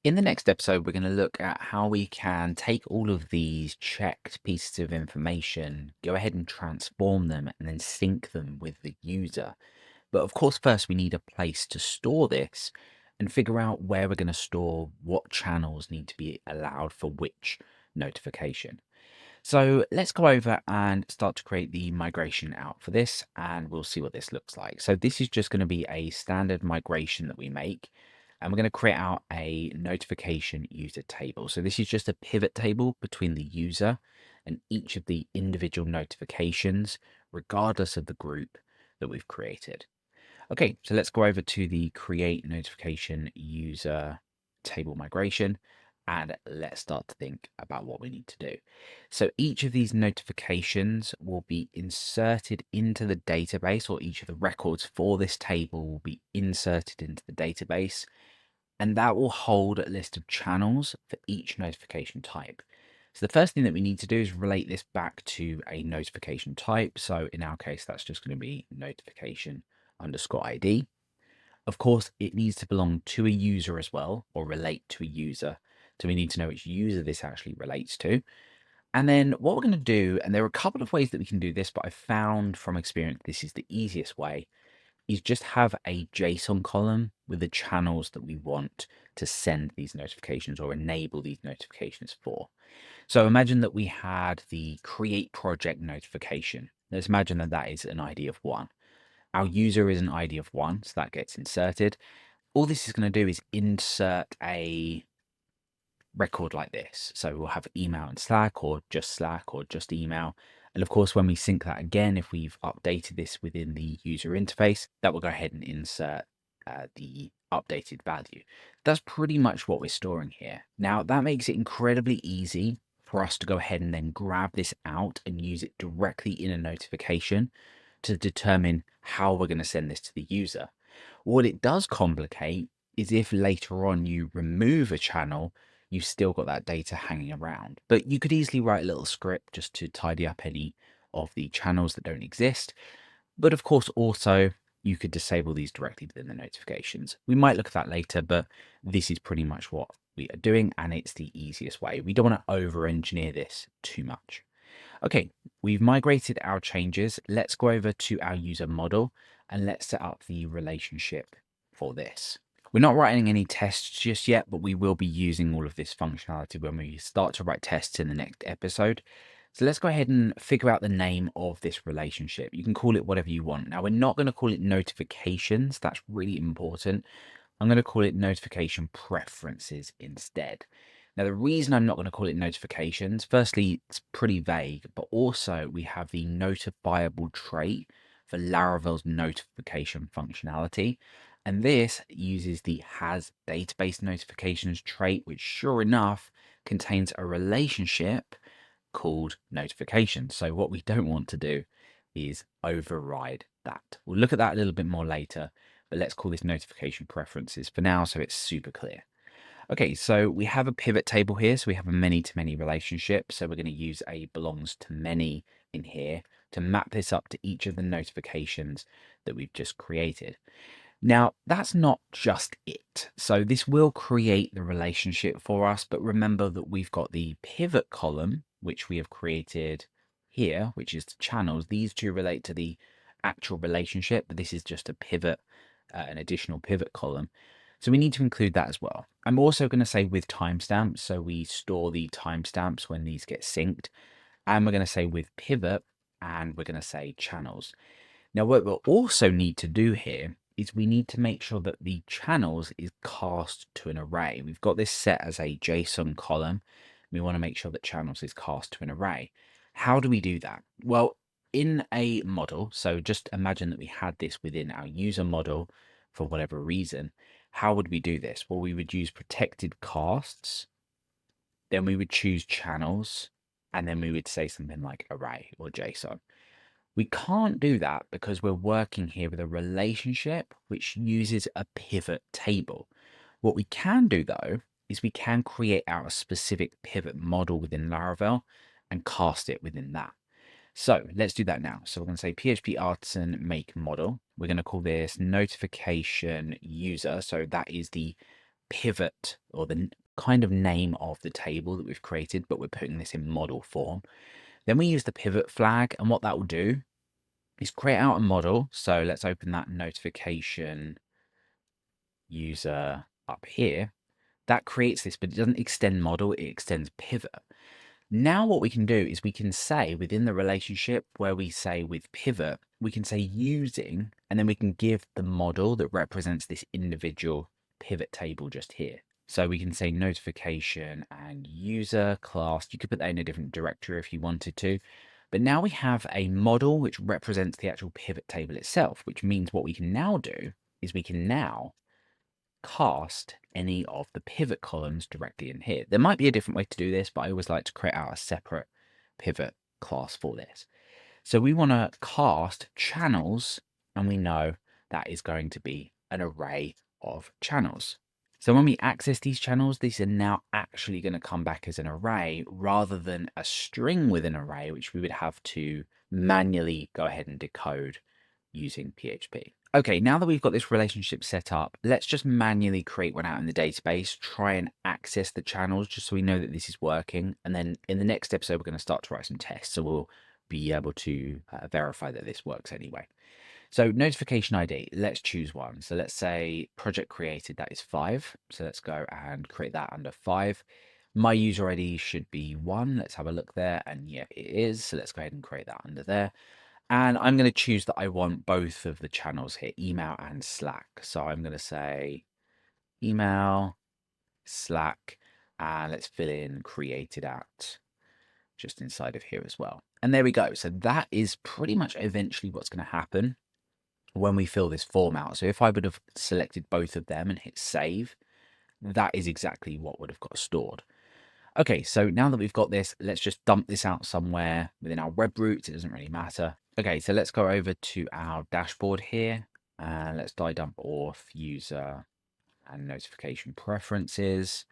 In the next episode, we're going to look at how we can take all of these checked pieces of information, go ahead and transform them, and then sync them with the user. But of course, first we need a place to store this and figure out where we're going to store what channels need to be allowed for which notification. So let's go over and start to create the migration out for this, and we'll see what this looks like. So this is just going to be a standard migration that we make, and we're going to create out a notification user table. So this is just a pivot table between the user and each of the individual notifications, regardless of the group that we've created. Okay, so let's go over to the create notification user table migration, and let's start to think about what we need to do. So each of these notifications will be inserted into the database, or each of the records for this table will be inserted into the database, and that will hold a list of channels for each notification type. So the first thing that we need to do is relate this back to a notification type. So in our case, that's just going to be notification underscore ID. Of course, it needs to belong to a user as well, or relate to a user. So we need to know which user this actually relates to. And then what we're going to do, and there are a couple of ways that we can do this, but I found from experience this is the easiest way, is just have a JSON column with the channels that we want to send these notifications or enable these notifications for. So imagine that we had the create project notification. Let's imagine that that is an ID of 1. Our user is an ID of 1, so that gets inserted. All this is going to do is insert a record like this. So we'll have email and Slack, or just email. And of course, when we sync that again, if we've updated this within the user interface, that will go ahead and insert the updated value. That's pretty much what we're storing here. Now, that makes it incredibly easy for us to go ahead and then grab this out and use it directly in a notification to determine how we're going to send this to the user. What it does complicate is if later on you remove a channel, you've still got that data hanging around. But you could easily write a little script just to tidy up any of the channels that don't exist. But of course, also, you could disable these directly within the notifications. We might look at that later, but this is pretty much what we are doing, and it's the easiest way. We don't want to over-engineer this too much. Okay, we've migrated our changes. Let's go over to our user model and let's set up the relationship for this. We're not writing any tests just yet, but we will be using all of this functionality when we start to write tests in the next episode. So let's go ahead and figure out the name of this relationship. You can call it whatever you want. Now, we're not going to call it notifications. That's really important. I'm going to call it notification preferences instead. Now, the reason I'm not going to call it notifications, firstly, it's pretty vague, but also we have the notifiable trait for Laravel's notification functionality. And this uses the has database notifications trait, which sure enough contains a relationship called notification. So what we don't want to do is override that. We'll look at that a little bit more later, but let's call this notification preferences for now so it's super clear. Okay, so we have a pivot table here. So we have a many-to-many relationship. So we're going to use a belongs to many in here to map this up to each of the notifications that we've just created. Now, that's not just it. So this will create the relationship for us, but remember that we've got the pivot column, which we have created here, which is the channels. These two relate to the actual relationship, but this is just a pivot, an additional pivot column. So we need to include that as well. I'm also going to say with timestamps, so we store the timestamps when these get synced. And we're going to say with pivot, and we're going to say channels. Now, what we'll also need to do here is we need to make sure that the channels is cast to an array. We've got this set as a JSON column. We want to make sure that channels is cast to an array. How do we do that? Well, in a model, so just imagine that we had this within our user model for whatever reason. How would we do this? Well, we would use protected casts, then we would choose channels, and then we would say something like array or JSON. We can't do that because we're working here with a relationship which uses a pivot table. What we can do though, is we can create out a specific pivot model within Laravel and cast it within that. So let's do that now. So we're going to say PHP artisan make model. We're going to call this notification user. So that is the pivot or the kind of name of the table that we've created, but we're putting this in model form. Then we use the pivot flag, and what that will do is create out a model. So let's open that notification user up here. That creates this, but it doesn't extend model, it extends pivot. Now what we can do is we can say within the relationship where we say with pivot, we can say using, and then we can give the model that represents this individual pivot table just here. So we can say notification and user class. You could put that in a different directory if you wanted to. But now we have a model which represents the actual pivot table itself, which means what we can now do is we can now cast any of the pivot columns directly in here. There might be a different way to do this, but I always like to create out a separate pivot class for this. So we want to cast channels, and we know that is going to be an array of channels. So when we access these channels, these are now actually going to come back as an array rather than a string with an array, which we would have to manually go ahead and decode using PHP. Okay, now that we've got this relationship set up, let's just manually create one out in the database, try and access the channels just so we know that this is working. And then in the next episode, we're going to start to write some tests. So we'll be able to verify that this works anyway. So notification ID, let's choose one. So let's say project created, that is 5. So let's go and create that under 5. My user ID should be 1. Let's have a look there. And yeah, it is. So let's go ahead and create that under there. And I'm going to choose that I want both of the channels here, email and Slack. So I'm going to say email, Slack, and let's fill in created at just inside of here as well. And there we go. So that is pretty much eventually what's going to happen when we fill this form out. So if I would have selected both of them and hit save, that is exactly what would have got stored. Okay, so now that we've got this, let's just dump this out somewhere within our web routes. It doesn't really matter. Okay, so let's go over to our dashboard here, and let's dump auth user and notification preferences.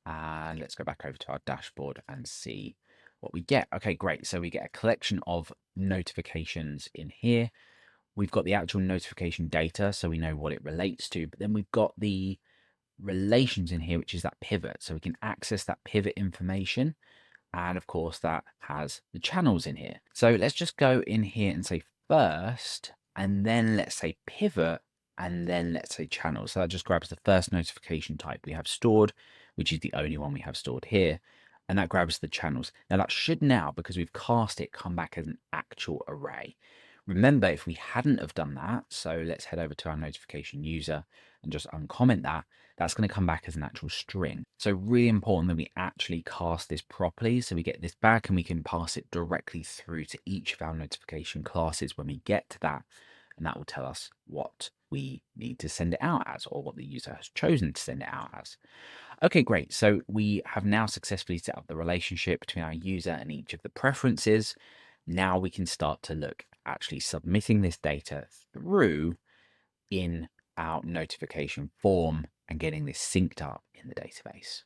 And let's go back over to our dashboard and see what we get. Okay, great. So we get a collection of notifications in here. We've got the actual notification data, so we know what it relates to, but then we've got the relations in here, which is that pivot. So we can access that pivot information. And of course, that has the channels in here. So let's just go in here and say first, and then let's say pivot, and then let's say channels. So that just grabs the first notification type we have stored, which is the only one we have stored here. And that grabs the channels. Now that should now, because we've cast it, come back as an actual array. Remember, if we hadn't have done that, so let's head over to our notification user and just uncomment that, that's going to come back as an actual string. So really important that we actually cast this properly. So we get this back and we can pass it directly through to each of our notification classes when we get to that. And that will tell us what we need to send it out as, or what the user has chosen to send it out as. Okay, great. So we have now successfully set up the relationship between our user and each of the preferences. Now we can start to look actually submitting this data through in our notification form and getting this synced up in the database.